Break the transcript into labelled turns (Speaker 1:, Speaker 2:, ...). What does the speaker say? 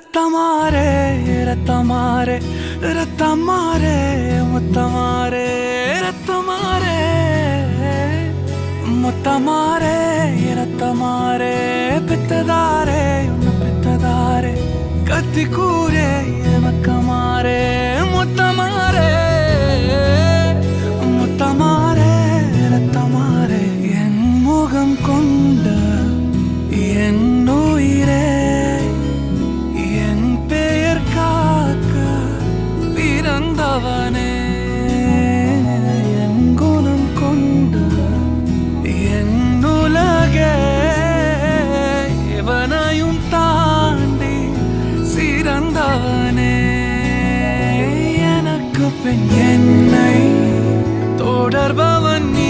Speaker 1: ரத்தமாரே ரத்தமாரே ரத்தமாரே முத்தமாரே ரத்தமாரே முத்தமாரே ரத்தமாரே பித்ததாரே உன்னை பித்ததாரே கத்தி கூரே மக்கமாரே முத்தமாரே முத்தமாரே ரத்தமாரே என் முகம் கொண்ட என் உயிரே பிறந்தவனே என் குணம் கொண்டு என் உலகே இவனையும் தாண்டி சிறந்தவனே எனக்கு பின் என்னை தொடர்பவன் நீ